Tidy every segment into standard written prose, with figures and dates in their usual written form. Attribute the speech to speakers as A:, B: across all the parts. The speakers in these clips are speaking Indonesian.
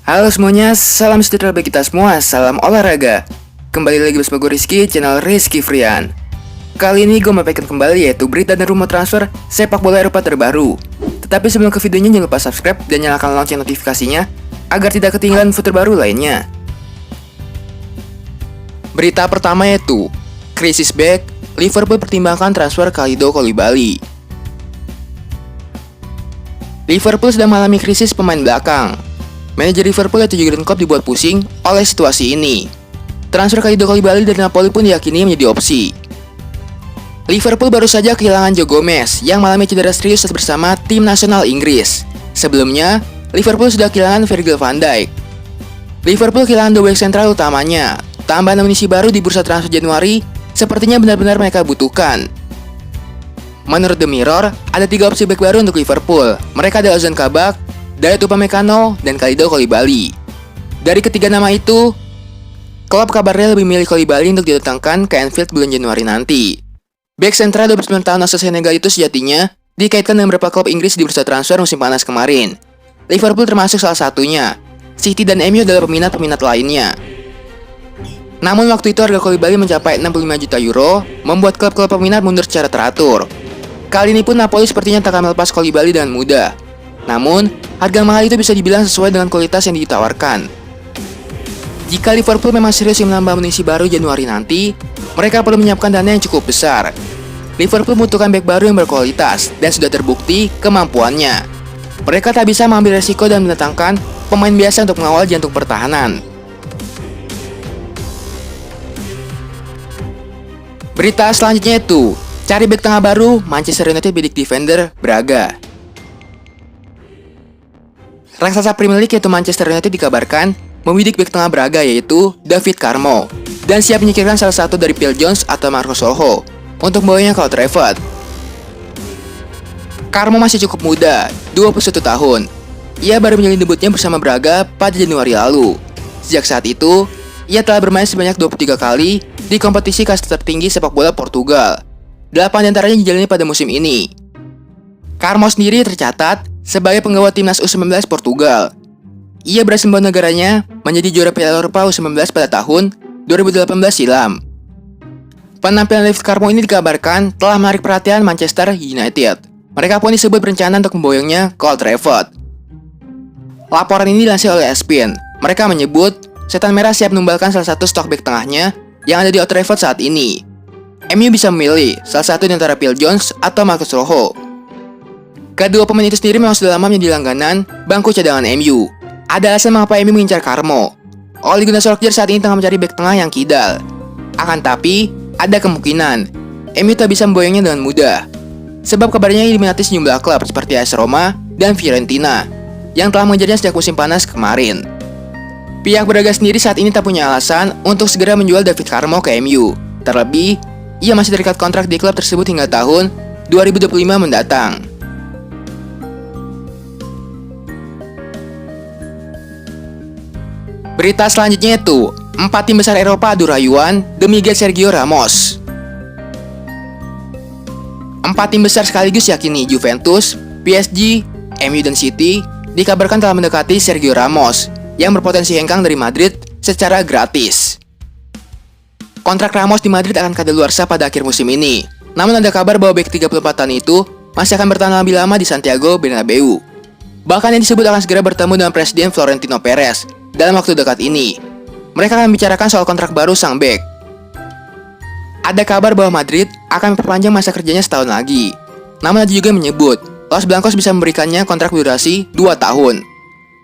A: Halo semuanya, salam sejahtera bagi kita semua, salam olahraga. Kembali lagi bersama gue Rizky, channel Rizky Frian. Kali ini gue memaparkan kembali yaitu berita dan rumor transfer sepak bola Eropa terbaru. Tetapi sebelum ke videonya jangan lupa subscribe dan nyalakan lonceng notifikasinya agar tidak ketinggalan info terbaru lainnya. Berita pertama yaitu krisis back, Liverpool pertimbangkan transfer Kalidou Koulibaly. Liverpool sedang mengalami krisis pemain belakang. Manajer Liverpool yaitu Jurgen Klopp dibuat pusing oleh situasi ini. Transfer Kalidou Koulibaly dari Napoli pun diyakini menjadi opsi. Liverpool baru saja kehilangan Joe Gomez yang mengalami cedera serius saat bersama tim nasional Inggris. Sebelumnya, Liverpool sudah kehilangan Virgil van Dijk. Liverpool kehilangan dua bek sentral utamanya. Tambahan amunisi baru di bursa transfer Januari sepertinya benar-benar mereka butuhkan. Menurut The Mirror, ada 3 opsi back baru untuk Liverpool. Mereka adalah Ozan Kabak, Dayot Upamecano, dan Kalidou Koulibaly. Dari ketiga nama itu, Klopp kabarnya lebih milih Koulibaly untuk didatangkan ke Anfield bulan Januari nanti. Back sentral 29 tahun asal Senegal itu sejatinya dikaitkan dengan beberapa klub Inggris di bursa transfer musim panas kemarin. Liverpool termasuk salah satunya. City dan MU adalah peminat-peminat lainnya. Namun waktu itu harga Koulibaly mencapai 65 juta euro, membuat klub-klub peminat mundur secara teratur. Kali ini pun Napoli sepertinya tak akan melepas Koulibaly dengan mudah. Namun, harga mahal itu bisa dibilang sesuai dengan kualitas yang ditawarkan. Jika Liverpool memang serius menambah amunisi baru Januari nanti, mereka perlu menyiapkan dana yang cukup besar. Liverpool membutuhkan bek baru yang berkualitas dan sudah terbukti kemampuannya. Mereka tak bisa mengambil resiko dan mendatangkan pemain biasa untuk mengawal jantung pertahanan. Berita selanjutnya itu, cari bek tengah baru, Manchester United bidik defender Braga. Raksasa Premier League yaitu Manchester United dikabarkan membidik bek tengah Braga yaitu David Carmo dan siap menyingkirkan salah satu dari Phil Jones atau Marcos Rojo untuk membawanya ke Old Trafford. Carmo masih cukup muda, 21 tahun. Ia baru menjalin debutnya bersama Braga pada Januari lalu. Sejak saat itu, ia telah bermain sebanyak 23 kali di kompetisi kasta tertinggi sepak bola Portugal. 8 diantaranya dijalani pada musim ini. Carmo sendiri tercatat sebagai penggawa timnas U19 Portugal. Ia berhasil membawa negaranya menjadi juara Piala Eropa U19 pada tahun 2018 silam. Penampilan David Carmo ini dikabarkan telah menarik perhatian Manchester United. Mereka pun disebut berencana untuk memboyongnya ke Old Trafford. Laporan ini dilansir oleh ESPN. Mereka menyebut Setan Merah siap menumbalkan salah satu stok bek tengahnya yang ada di Old Trafford saat ini. MU bisa memilih salah satu di antara Phil Jones atau Marcos Rojo. Kedua pemain itu sendiri memang sudah lama menjadi langganan bangku cadangan MU. Ada alasan mengapa MU mengincar Carmo. Ole Gunnar Solskjaer saat ini tengah mencari bek tengah yang kidal. Akan tapi, ada kemungkinan MU tak bisa memboyongnya dengan mudah. Sebab kabarnya diminati sejumlah klub seperti AS Roma dan Fiorentina yang telah mengejarnya sejak musim panas kemarin. Pihak Braga sendiri saat ini tak punya alasan untuk segera menjual David Carmo ke MU. Terlebih, ia masih terikat kontrak di klub tersebut hingga tahun 2025 mendatang. Berita selanjutnya itu, 4 tim besar Eropa adu rayuan demi get Sergio Ramos. 4 tim besar sekaligus yakini Juventus, PSG, MU dan City dikabarkan telah mendekati Sergio Ramos yang berpotensi hengkang dari Madrid secara gratis. Kontrak Ramos di Madrid akan kadaluarsa pada akhir musim ini. Namun ada kabar bahwa bek 34 tahun itu masih akan bertahan lebih lama di Santiago Bernabeu. Bahkan yang disebut akan segera bertemu dengan Presiden Florentino Perez dalam waktu dekat ini. Mereka akan membicarakan soal kontrak baru sang bek. Ada kabar bahwa Madrid akan memperpanjang masa kerjanya setahun lagi. Namun ada juga menyebut Los Blancos bisa memberikannya kontrak durasi 2 tahun.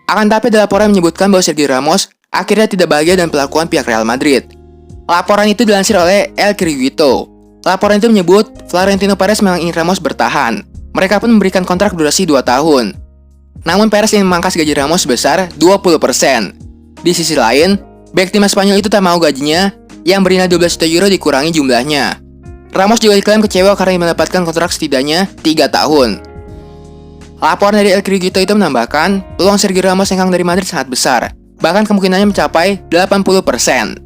A: Akan tapi ada laporan yang menyebutkan bahwa Sergio Ramos akhirnya tidak bahagia dengan perlakuan pihak Real Madrid. Laporan itu dilansir oleh El Chiringuito. Laporan itu menyebut Florentino Perez memang ingin Ramos bertahan. Mereka pun memberikan kontrak durasi 2 tahun. Namun Perez ingin memangkas gaji Ramos sebesar 20%. Di sisi lain, bek timnas Spanyol itu tak mau gajinya yang bernilai 12 juta euro dikurangi jumlahnya. Ramos juga diklaim kecewa karena mendapatkan kontrak setidaknya 3 tahun. Laporan dari El Chiringuito itu menambahkan peluang Sergio Ramos hengkang dari Madrid sangat besar, bahkan kemungkinannya mencapai 80%.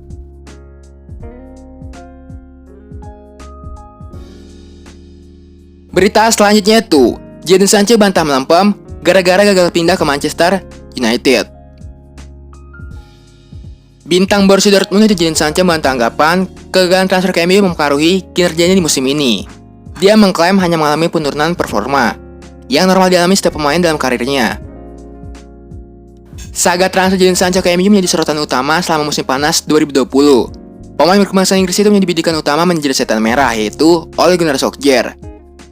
A: Berita selanjutnya itu, Jadon Sancho bantah melempem gara-gara gagal pindah ke Manchester United. Bintang Borussia Dortmund itu Jadon Sancho membantah anggapan kegagalan transfer ke MU mempengaruhi kinerjanya di musim ini. Dia mengklaim hanya mengalami penurunan performa yang normal dialami setiap pemain dalam karirnya. Saga transfer Jadon Sancho ke MU menjadi sorotan utama selama musim panas 2020. Pemain berkebangsaan Inggris itu menjadi bidikan utama menjadi setan merah, yaitu Ole Gunnar Solskjaer.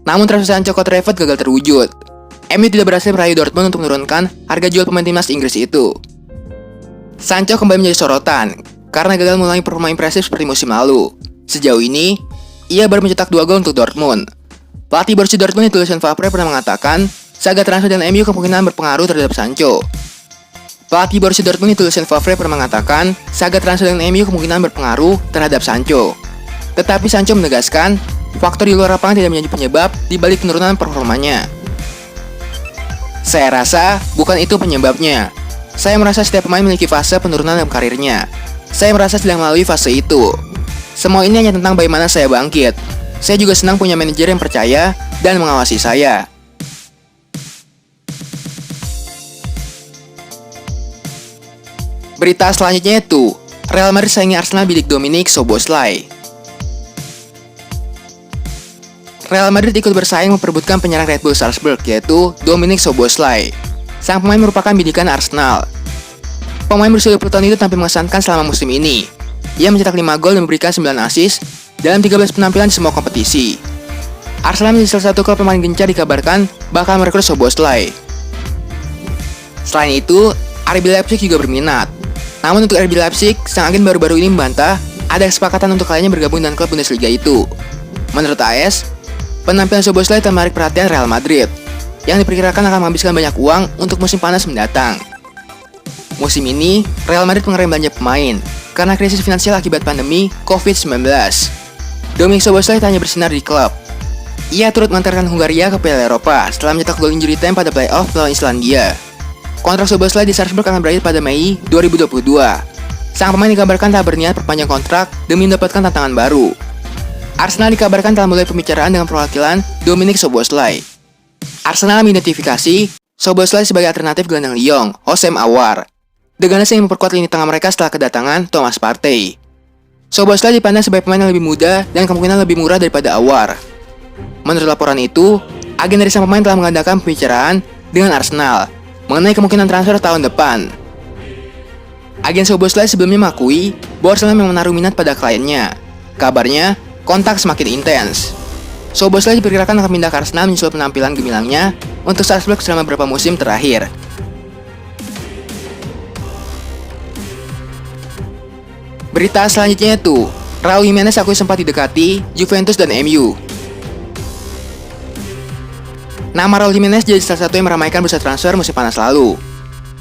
A: Namun transfer Sancho ke Trafford gagal terwujud. MU tidak berhasil merayu Dortmund untuk menurunkan harga jual pemain timnas Inggris itu. Sancho kembali menjadi sorotan karena gagal mengulangi performa impresif seperti musim lalu. Sejauh ini, ia baru mencetak 2 gol untuk Dortmund. Pelatih Borussia Dortmund Lucien Favre pernah mengatakan, saga transfer dan MU kemungkinan berpengaruh terhadap Sancho. Pelatih Borussia Dortmund Lucien Favre pernah mengatakan, saga transfer dan MU kemungkinan berpengaruh terhadap Sancho. Tetapi Sancho menegaskan, faktor di luar lapangan tidak menjadi penyebab di balik penurunan performanya. Saya rasa bukan itu penyebabnya. Saya merasa setiap pemain memiliki fase penurunan dalam karirnya. Saya merasa sedang melalui fase itu. Semua ini hanya tentang bagaimana saya bangkit. Saya juga senang punya manajer yang percaya dan mengawasi saya. Berita selanjutnya itu, Real Madrid saingi Arsenal bidik Dominic Szoboszlai. Real Madrid ikut bersaing memperebutkan penyerang Red Bull Salzburg, yaitu Dominic Szoboszlai. Sang pemain merupakan bidikan Arsenal. Pemain berusia 20 tahun itu tampil mengesankan selama musim ini. Ia mencetak 5 gol dan memberikan 9 assist dalam 13 penampilan di semua kompetisi. Arsenal menjadi salah satu klub yang paling gencar dikabarkan bakal merekrut Szoboszlai. Selain itu, RB Leipzig juga berminat. Namun untuk RB Leipzig, sang agen baru-baru ini membantah ada kesepakatan untuk kliennya bergabung dengan klub Bundesliga itu. Menurut AS, penampilan Szoboszlai telah menarik perhatian Real Madrid, yang diperkirakan akan menghabiskan banyak uang untuk musim panas mendatang. Musim ini, Real Madrid mengerem belanja pemain karena krisis finansial akibat pandemi COVID-19. Dominic Szoboszlai tak hanya bersinar di klub. Ia turut mengantarkan Hungaria ke Piala Eropa setelah mencetak gol injury time pada playoff melawan Islandia. Kontrak Szoboszlai di Salzburg akan berakhir pada Mei 2022. Sang pemain dikabarkan tak berniat perpanjang kontrak demi mendapatkan tantangan baru. Arsenal dikabarkan telah mulai pembicaraan dengan perwakilan Dominic Szoboszlai. Arsenal mengidentifikasi Szoboszlai sebagai alternatif gelandang Lyon, Houssem Aouar. The Gunners ingin memperkuat lini tengah mereka setelah kedatangan Thomas Partey. Szoboszlai dipandang sebagai pemain yang lebih muda dan kemungkinan lebih murah daripada Aouar. Menurut laporan itu, agen dari sang pemain telah mengadakan pembicaraan dengan Arsenal mengenai kemungkinan transfer tahun depan. Agen Szoboszlai sebelumnya mengakui bahwa Arsenal memang menaruh minat pada kliennya. Kabarnya, kontak semakin intens. Szoboszlai diperkirakan akan pindah ke Arsenal menyusul penampilan gemilangnya untuk Salzburg selama beberapa musim terakhir. Berita selanjutnya itu, Raul Jimenez akui sempat didekati Juventus dan MU. Nama Raul Jimenez jadi salah satu yang meramaikan bursa transfer musim panas lalu.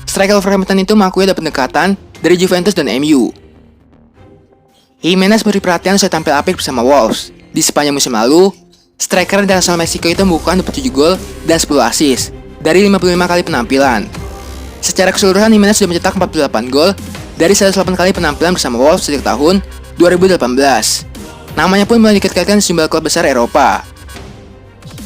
A: Striker Wolverhampton itu mengakui ada pendekatan dari Juventus dan MU. Jimenez beri perhatian usai tampil apik bersama Wolves. Di sepanjang musim lalu, striker dari asal Meksiko itu membukukan 27 gol dan 10 assist dari 55 kali penampilan. Secara keseluruhan, Jimenez sudah mencetak 48 gol dari 108 kali penampilan bersama Wolves sejak tahun 2018. Namanya pun mulai dikait-kaitkan sejumlah klub besar Eropa.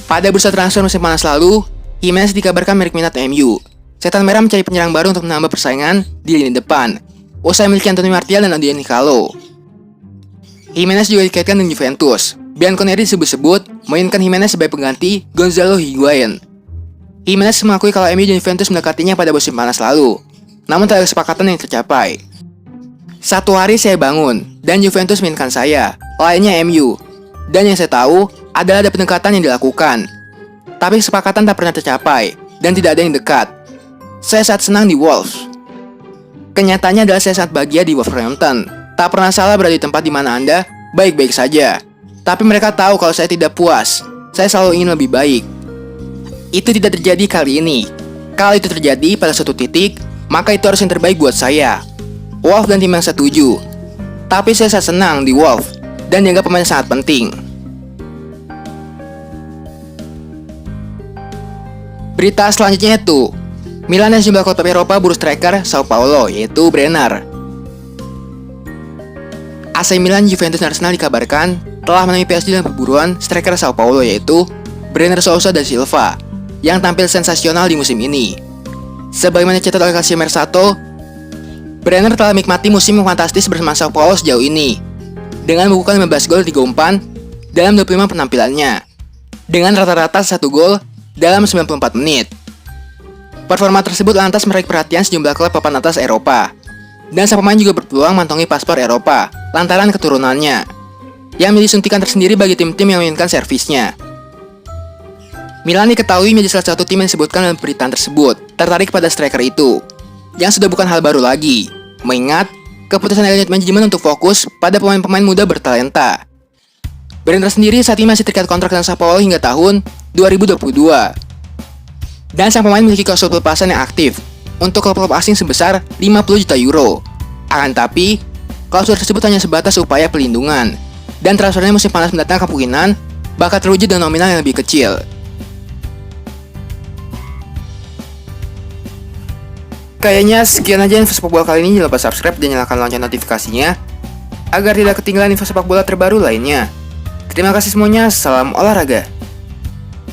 A: Pada bursa transfer musim panas lalu, Jimenez dikabarkan menarik minat MU. Setan Merah mencari penyerang baru untuk menambah persaingan di lini depan, usai memiliki Anthony Martial dan Odion Nicalo. Jimenez juga dikaitkan dengan Juventus. Bianconeri disebut-sebut menginginkan Jimenez sebagai pengganti Gonzalo Higuain. Jimenez mengakui kalau MU dan Juventus mendekatinya pada musim panas lalu, namun tak ada kesepakatan yang tercapai. Satu hari saya bangun, dan Juventus menginginkan saya, lainnya MU. Dan yang saya tahu adalah ada pendekatan yang dilakukan. Tapi kesepakatan tak pernah tercapai, dan tidak ada yang dekat. Saya sangat senang di Wolves. Kenyataannya adalah saya sangat bahagia di Wolverhampton. Tak pernah salah berada di tempat di mana Anda baik-baik saja. Tapi mereka tahu kalau saya tidak puas. Saya selalu ingin lebih baik. Itu tidak terjadi kali ini. Kalau itu terjadi pada suatu titik, maka itu harus yang terbaik buat saya. Wolves dan tim yang setuju. Tapi saya sangat senang di Wolves dan dianggap pemain sangat penting. Berita selanjutnya itu, Milan dan sejumlah klub Eropa buru striker Sao Paulo, yaitu Brenner. AC Milan, Juventus dan Arsenal dikabarkan telah menemui PSG dalam perburuan striker Sao Paulo, yaitu Brenner Sousa da Silva, yang tampil sensasional di musim ini. Sebagaimana dicatat oleh Calcio Mercato, Brenner telah menikmati musim yang fantastis bersama Sao Paulo sejauh ini, dengan membukukan 15 gol di Liga umpan dalam 25 penampilannya, dengan rata-rata 1 gol dalam 94 menit. Performa tersebut lantas menarik perhatian sejumlah klub papan atas Eropa, dan sang pemain juga berpeluang mengantongi paspor Eropa lantaran keturunannya, yang menjadi suntikan tersendiri bagi tim-tim yang menginginkan servisnya. Milan diketahui menjadi salah satu tim yang disebutkan dalam pemberitaan tersebut tertarik pada striker itu, yang sudah bukan hal baru lagi, mengingat keputusan Elliott manajemen untuk fokus pada pemain-pemain muda bertalenta. Brenner sendiri saat ini masih terikat kontrak dengan Sao Paulo hingga tahun 2022. Dan sang pemain memiliki klausul pelepasan yang aktif untuk klub-klub asing sebesar 50 juta euro. Akan tapi, klausul tersebut hanya sebatas upaya pelindungan, dan transfernya musim panas mendatang kemungkinan bakal terwujud dengan nominal yang lebih kecil. Kayaknya sekian aja info sepak bola kali ini. Jangan lupa subscribe dan nyalakan lonceng notifikasinya agar tidak ketinggalan info sepak bola terbaru lainnya. Terima kasih semuanya, salam olahraga.